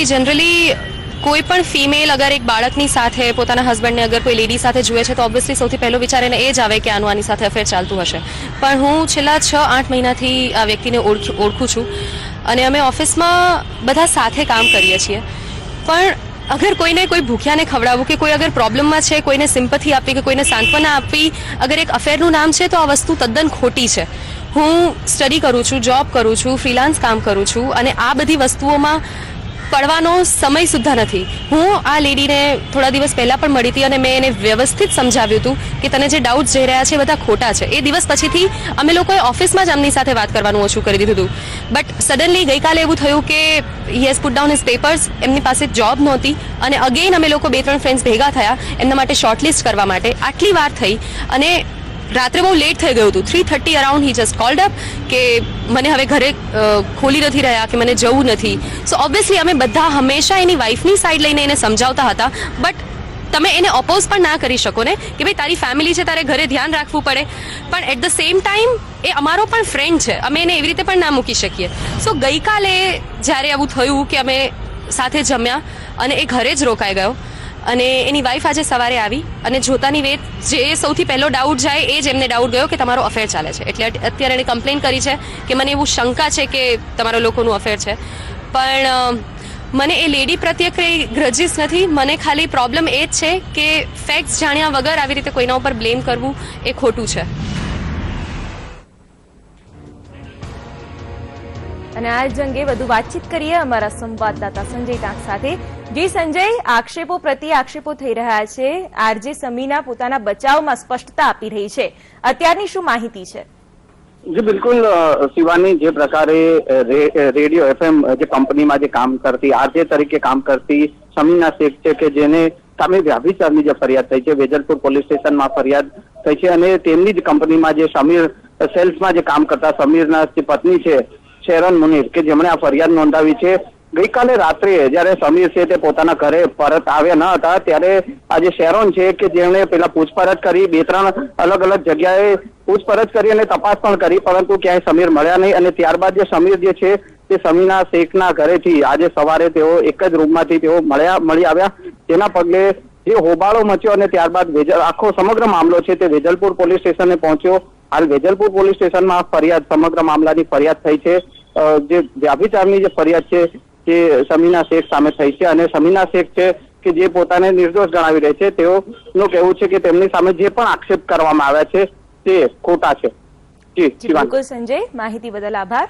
Generally कोई पण female अगर एक बाळकनी સાથે પોતાના હસબન્ડને અગર કોઈ લેડી સાથે જુએ છે તો ઓબ્વિયસલી સૌથી પહેલો વિચાર એને એ જ આવે કે આનું આની સાથે અફેર ચાલતું હશે. પણ હું છેલ્લા 6-8 મહિનાથી આ વ્યક્તિને ઓળખું છું અને અમે ઓફિસમાં બધા સાથે કામ કરીએ છીએ. પણ અગર કોઈને કોઈ ભૂખ્યાને ખવડાવવું કે કોઈ અગર પ્રોબ્લેમમાં છે, કોઈને સિમ્પથી આપવી કે કોઈને સાંત્વના આપવી અગર એક અફેરનું નામ છે તો આ વસ્તુ તદ્દન ખોટી છે. હું સ્ટડી કરું છું, જોબ કરું છું, ફ્રીલાન્સ કામ કરું છું અને આ બધી વસ્તુઓમાં પડવાનો સમય સુદ્ધા નથી. હું આ લેડીને થોડા દિવસ પહેલાં પણ મળી હતી અને મેં એને વ્યવસ્થિત સમજાવ્યું હતું કે તને જે ડાઉટ્સ જઈ રહ્યા છે એ બધા ખોટા છે. એ દિવસ પછીથી અમે લોકોએ ઓફિસમાં જ એમની સાથે વાત કરવાનું ઓછું કરી દીધું હતું. બટ સડનલી ગઈકાલે એવું થયું કે he has put down his papers. એમની પાસે જોબ નહોતી અને અગેન અમે લોકો 2-3 ફ્રેન્ડ્સ ભેગા થયા એમના માટે શોર્ટલિસ્ટ કરવા માટે. આટલી વાર થઈ અને રાત્રે બહુ લેટ થઈ ગયું હતું. 3:30 અરાઉન્ડ હી જસ્ટ કોલ્ડ અપ કે મને હવે ઘરે ખોલી નથી રહ્યા કે મને જવું નથી. સો ઓબ્વિયસલી અમે બધા હંમેશા એની વાઈફની સાઈડ લઈને એને સમજાવતા હતા. બટ તમે એને ઓપોઝ પણ ના કરી શકો ને કે ભાઈ તારી ફેમિલી છે, તારે ઘરે ધ્યાન રાખવું પડે. પણ એટ ધ સેમ ટાઈમ એ અમારો પણ ફ્રેન્ડ છે, અમે એને એવી રીતે પણ ના મૂકી શકીએ. સો ગઈકાલે જ્યારે આવું થયું કે અમે સાથે જમ્યા અને એ ઘરે જ રોકાઈ ગયો અને એની વાઈફ આજે સવારે આવી અને જોતાની વેત જે સૌથી પહેલો ડાઉટ જાય એ જ એમને ડાઉટ ગયો કે તમારો અફેર ચાલે છે. એટલે અત્યારે એણે કમ્પ્લેન કરી છે કે મને એવું શંકા છે કે તમારા લોકોનું અફેર છે. પણ મને એ લેડી પ્રત્યે કંઈ ગ્રજીસ નથી. મને ખાલી પ્રોબ્લેમ એ જ છે કે ફેક્ટ્સ જાણ્યા વગર આવી રીતે કોઈના ઉપર બ્લેમ કરવું એ ખોટું છે. અને આ જ અંગે વધુ વાતચીત કરીએ અમારા સંવાદદાતા સંજય ટાંક સાથે. જી સંજય, આક્ષેપો પ્રત્યે આક્ષેપો થઈ રહ્યા છે. આરજે સમીના પોતાના બચાવમાં સ્પષ્ટતા આપી રહી છે. અત્યારની શું માહિતી છે? જી બિલકુલ શિવાની, જે પ્રકારે રેડિયો એફએમ જે કંપનીમાં જે કામ કરતી આરજે તરીકે કામ કરતી સમીના શેખ છે કે જેને સામે વ્યભિચારની જે ફરિયાદ થઈ છે, વેજલપુર પોલીસ સ્ટેશનમાં ફરિયાદ થઈ છે અને તેમની જ કંપનીમાં જે સમીર સેલ્સમાં જે કામ કરતા સમીરના જે પત્ની છે શેરન મુનીર કે જેમણે આ ફરિયાદ નોંધાવી છે. ગઈકાલે રાત્રે જયારે સમીર છે તે પોતાના ઘરે પરત આવ્યા ન હતા ત્યારે આ જે શેરોન છે કે જેમણે પેલા પૂછપરછ કરી, 2-3 અલગ અલગ જગ્યાએ પૂછપરછ કરી અને તપાસ પણ કરી, પરંતુ ક્યાંય સમીર મળ્યા નહીં. અને ત્યારબાદ જે સમીર જે છે તે સમીના શેખના ઘરેથી આજે સવારે તેઓ એક જ રૂમમાંથી તેઓ મળી આવ્યા. તેના પગલે જે હોબાળો મચ્યો અને ત્યારબાદ આખો સમગ્ર મામલો છે તે વેજલપુર પોલીસ સ્ટેશને પહોંચ્યો. હાલ વેજલપુર પોલીસ સ્ટેશનમાં ફરિયાદ સમગ્ર મામલાની ફરિયાદ થઈ છે. જે વ્યભિચારની જે ફરિયાદ છે તે સમીના શેખ સામે થઈ છે અને સમીના શેખ છે કે જે પોતાને નિર્દોષ ગણાવી રહી છે, તેઓનું કહેવું છે કે તેમની સામે જે પણ આક્ષેપ કરવામાં આવ્યા છે તે ખોટા છે. જી બિલકુલ સંજય, માહિતી બદલ આભાર.